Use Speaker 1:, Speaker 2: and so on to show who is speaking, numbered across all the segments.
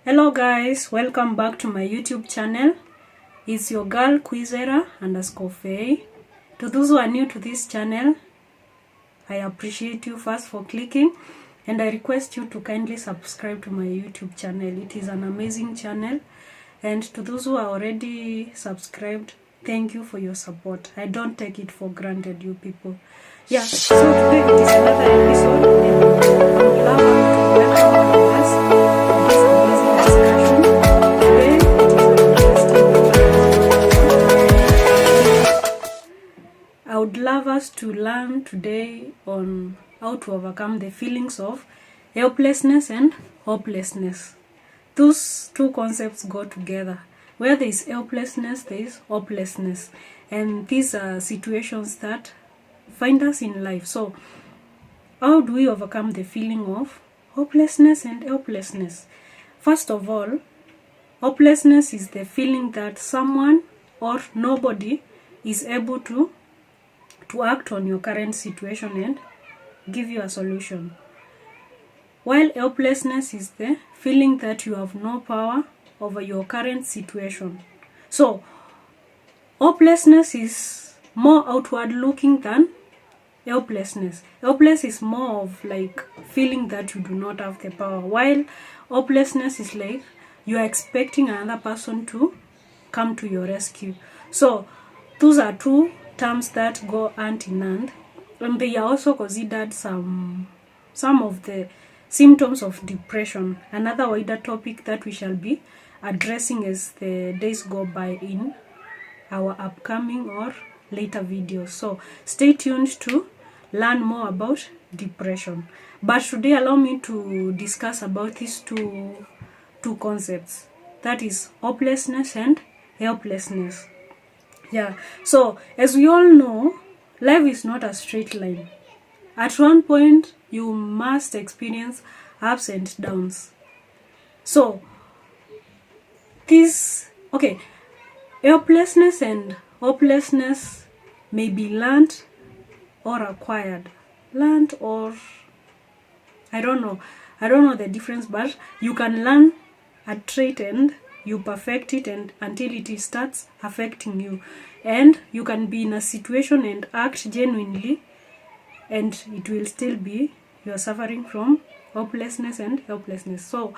Speaker 1: Hello guys, welcome back to my YouTube channel. It's your girl Quizera_Faye. To those who are new to this channel, I appreciate you first for clicking, and I request you to kindly subscribe to my YouTube channel. It is an amazing channel, and to those who are already subscribed, thank you for your support. I don't take it for granted, you people. Yeah, so today is another episode, and I would love to welcome all of us to this amazing discussion. Today it is an interesting topic. I would love us to learn today on how to overcome the feelings of helplessness and hopelessness. Those two concepts go together. Where there is helplessness, there is hopelessness. And these are situations that find us in life. So, how do we overcome the feeling of hopelessness and helplessness? First of all, hopelessness is the feeling that someone or nobody is able to act on your current situation and give you a solution. While helplessness is the feeling that you have no power over your current situation. So, hopelessness is more outward looking than helplessness. Helpless is more of like feeling that you do not have the power, while hopelessness is like you are expecting another person to come to your rescue. So those are two terms that go hand in hand, and they are also considered some of the symptoms of depression, another wider topic that we shall be addressing as the days go by in our upcoming or later videos. So stay tuned to learn more about depression. But today allow me to discuss about these two concepts, that is hopelessness and helplessness. Yeah, so as we all know, life is not a straight line. At one point you must experience ups and downs. So helplessness and hopelessness may be learned or acquired. Learned or I don't know the difference, but you can learn a trait and you perfect it and until it starts affecting you. And you can be in a situation and act genuinely, and it will still be you are suffering from hopelessness and helplessness. So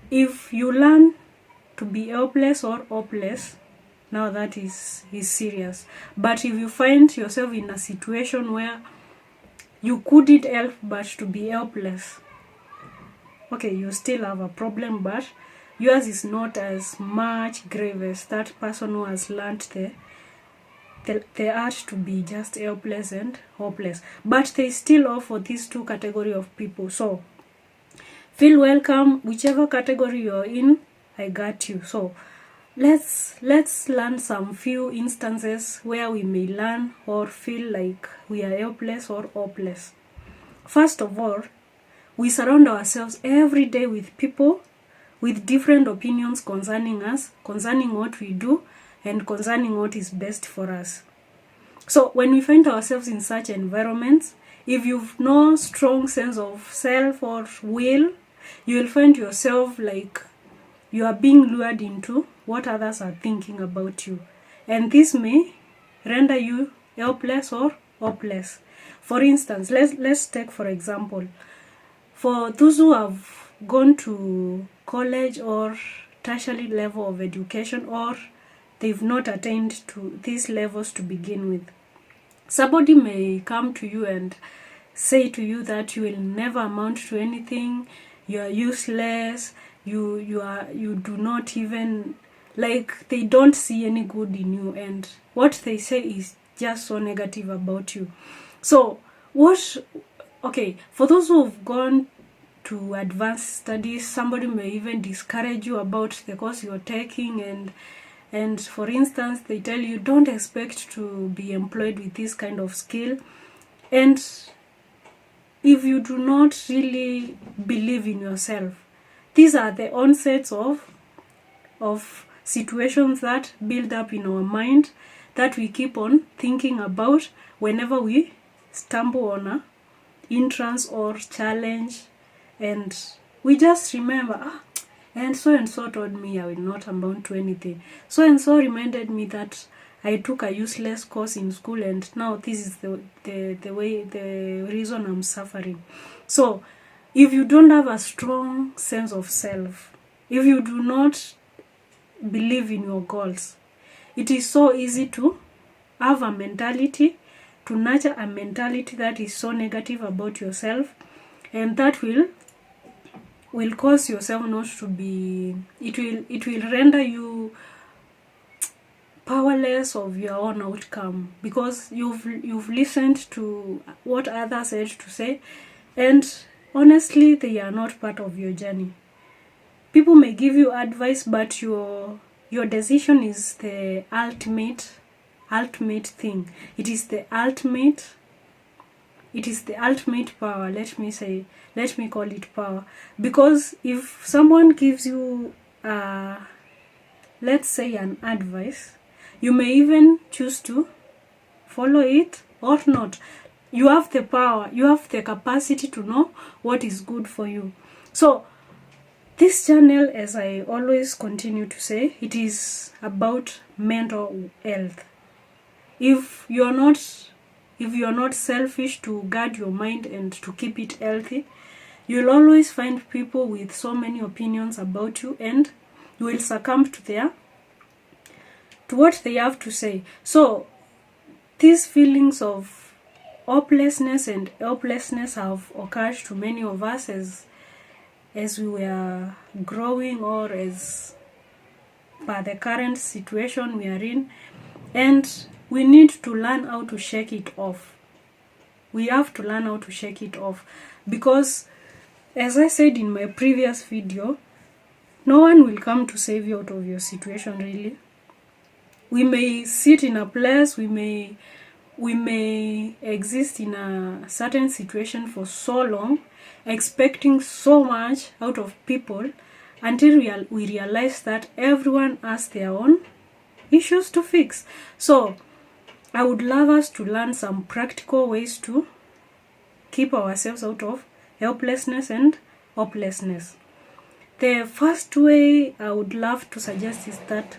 Speaker 1: if you learn to be helpless or hopeless, now that is serious. But if you find yourself in a situation where you couldn't help but to be helpless, okay, you still have a problem, but yours is not as much grave as that person who has learned the art to be just helpless and hopeless. But they still offer these two categories of people. So feel welcome, whichever category you're in, I got you. So let's learn some few instances where we may learn or feel like we are helpless or hopeless. First of all, we surround ourselves every day with people with different opinions concerning us, concerning what we do, and concerning what is best for us. So when we find ourselves in such environments, if you've no strong sense of self or will, you will find yourself like you are being lured into what others are thinking about you. And this may render you helpless or hopeless. For instance, let's take for example, for those who have gone to college or tertiary level of education, or they've not attained to these levels to begin with, somebody may come to you and say to you that you will never amount to anything, you are useless, you do not even, like, they don't see any good in you, and what they say is just so negative about you. So for those who have gone to advanced studies, somebody may even discourage you about the course you're taking, and for instance they tell you don't expect to be employed with this kind of skill. And if you do not really believe in yourself, these are the onsets of situations that build up in our mind that we keep on thinking about whenever we stumble on a hindrance or challenge, and we just remember, and so told me I will not amount to anything. So reminded me that I took a useless course in school, and now this is the reason I'm suffering. So if you don't have a strong sense of self, if you do not believe in your goals, it is so easy to have a mentality, to nurture a mentality that is so negative about yourself, and that will cause yourself not to be, it will render you powerless of your own outcome, because you've listened to what others had to say, and honestly they are not part of your journey. People may give you advice, but your decision is the ultimate thing. It is the ultimate power. Let me call it power. Because if someone gives you let's say an advice, you may even choose to follow it or not. You have the power, you have the capacity to know what is good for you. So this channel, as I always continue to say, it is about mental health. If you are not selfish to guard your mind and to keep it healthy, you'll always find people with so many opinions about you, and you will succumb to what they have to say. So these feelings of hopelessness and helplessness have occurred to many of us as we were growing, or as per the current situation we are in, and we need to learn how to shake it off. We have to learn how to shake it off, because as I said in my previous video, no one will come to save you out of your situation, really. We may sit in a place, we may exist in a certain situation for so long, expecting so much out of people, until we realize that everyone has their own issues to fix. So I would love us to learn some practical ways to keep ourselves out of helplessness and hopelessness. The first way I would love to suggest is that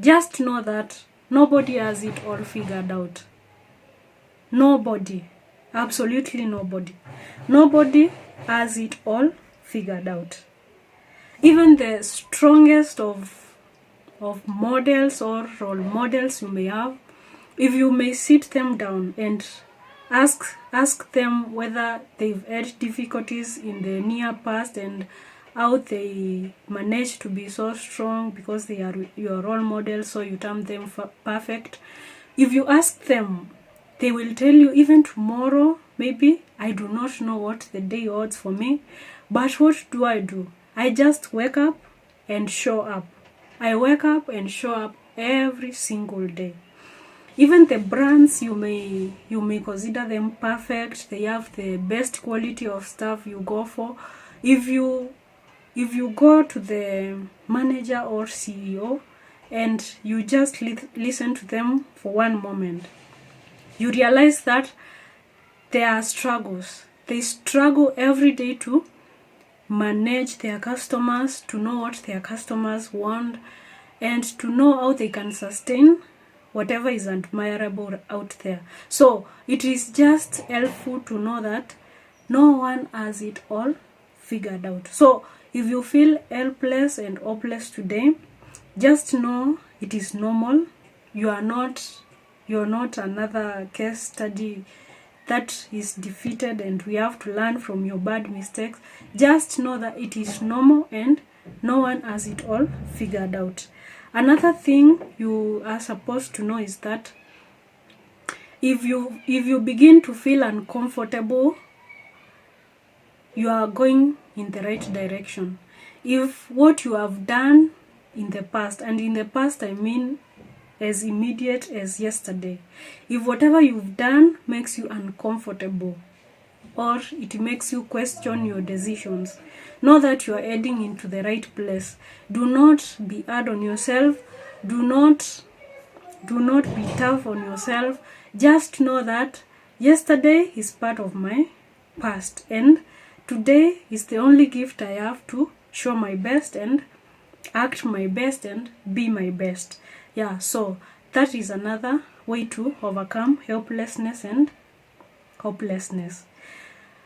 Speaker 1: just know that nobody has it all figured out. Nobody. Absolutely nobody. Nobody has it all figured out. Even the strongest of models or role models you may have, if you may sit them down and ask them whether they've had difficulties in the near past and how they managed to be so strong because they are your role models, so you term them perfect. If you ask them, they will tell you, even tomorrow, maybe, I do not know what the day holds for me, but what do? I just wake up and show up. I wake up and show up every single day. Even the brands, you may consider them perfect. They have the best quality of stuff you go for. If you go to the manager or CEO and you just listen to them for one moment, you realize that there are struggles. They struggle every day to manage their customers, to know what their customers want, and to know how they can sustain whatever is admirable out there. So it is just helpful to know that no one has it all figured out. So if you feel helpless and hopeless today, just know it is normal. You're not another case study that is defeated and we have to learn from your bad mistakes. Just know that it is normal and no one has it all figured out. Another thing you are supposed to know is that if you begin to feel uncomfortable, you are going in the right direction. If what you have done in the past, and in the past I mean as immediate as yesterday, if whatever you've done makes you uncomfortable or it makes you question your decisions, know that you are heading into the right place. Do not be hard on yourself. Do not be tough on yourself. Just know that yesterday is part of my past and today is the only gift I have to show my best and act my best and be my best. Yeah, so that is another way to overcome helplessness and hopelessness.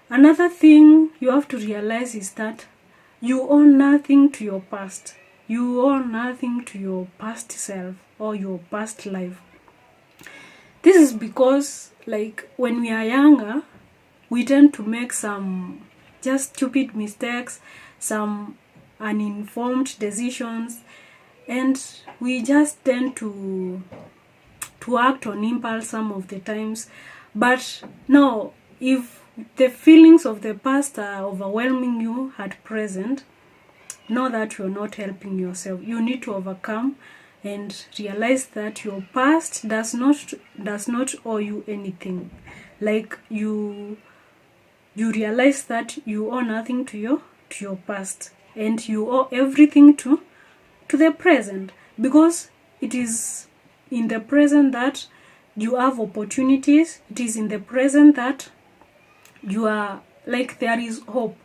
Speaker 1: Another thing you have to realize is that you owe nothing to your past. You owe nothing to your past self or your past life. This is because, like, when we are younger, we tend to make some just stupid mistakes, some uninformed decisions, and we just tend to act on impulse some of the times. But now, if the feelings of the past are overwhelming you at present, know that you're not helping yourself. You need to overcome and realize that your past does not owe you anything. Like, you realize that you owe nothing to your past, and you owe everything to the present, because it is in the present that you have opportunities. It is in the present that you are, like, there is hope.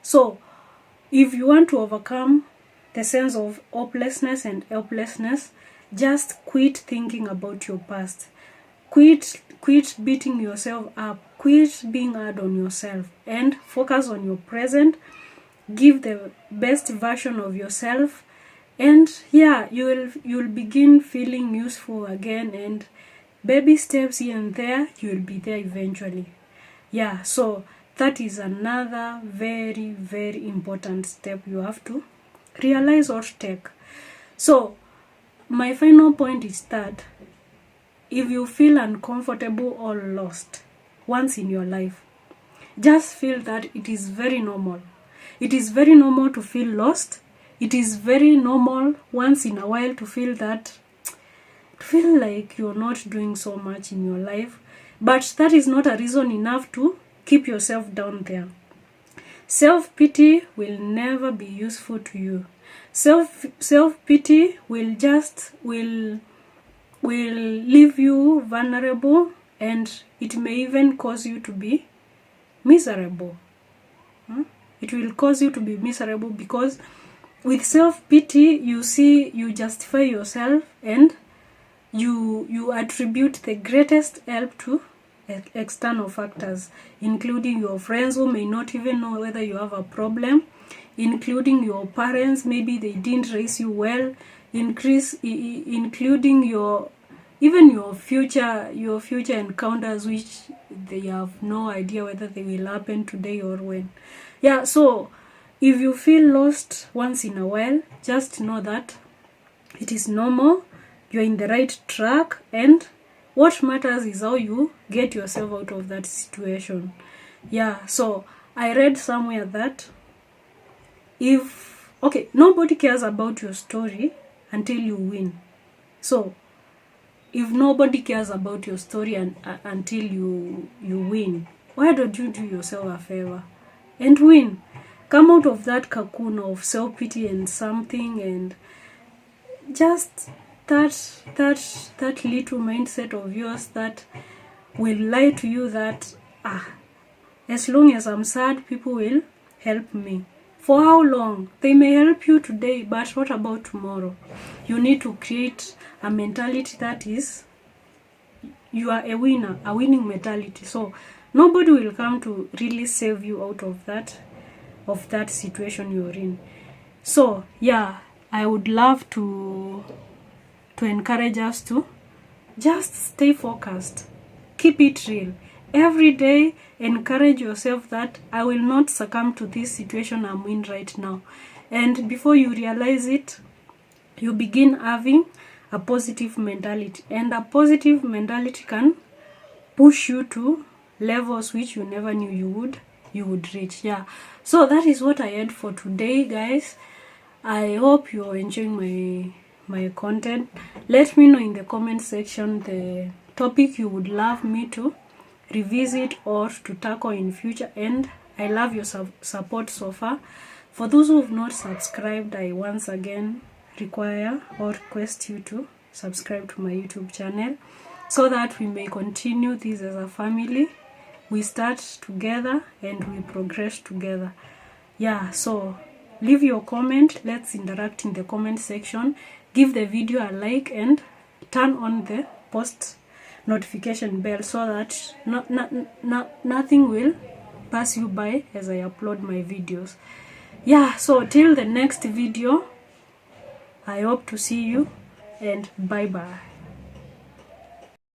Speaker 1: So if you want to overcome the sense of hopelessness and helplessness, just quit thinking about your past. Quit beating yourself up. Quit being hard on yourself and focus on your present. Give the best version of yourself, and yeah, you'll begin feeling useful again, and baby steps here and there, you'll be there eventually. Yeah, so that is another very, very important step you have to realize or take. So my final point is that if you feel uncomfortable or lost once in your life, just feel that it is very normal. It is very normal to feel lost. It is very normal once in a while to feel like you're not doing so much in your life. But that is not a reason enough to keep yourself down there. Self-pity will never be useful to you. Self-pity will leave you vulnerable, and it may even cause you to be miserable. It will cause you to be miserable, because with self-pity, you justify yourself, and you attribute the greatest help to external factors, including your friends who may not even know whether you have a problem, including your parents, maybe they didn't raise you well, including your future encounters, which they have no idea whether they will happen today or when. Yeah, so if you feel lost once in a while, just know that it is normal. You're in the right track, and what matters is how you get yourself out of that situation. Yeah, so I read somewhere that nobody cares about your story until you win. So if nobody cares about your story until you win, why don't you do yourself a favor and win? Come out of that cocoon of self-pity and something, and just that little mindset of yours that will lie to you that as long as I'm sad, people will help me. For how long? They may help you today, but what about tomorrow? You need to create a mentality that is, you are a winner, a winning mentality. So nobody will come to really save you out of that situation you're in. So yeah, I would love to encourage us to just stay focused. Keep it real. Every day, encourage yourself that I will not succumb to this situation I'm in right now. And before you realize it, you begin having a positive mentality. And a positive mentality can push you to levels which you never knew you would reach. Yeah. So that is what I had for today, guys. I hope you're enjoying my content. Let me know in the comment section the topic you would love me to revisit or to tackle in future, and I love your support so far. For those who have not subscribed, I once again require or request you to subscribe to my YouTube channel so that we may continue this as a family. We start together and we progress together. Yeah, so leave your comment. Let's interact in the comment section. Give the video a like and turn on the post notification bell so that nothing will pass you by as I upload my videos. Yeah, so till the next video, I hope to see you, and bye bye.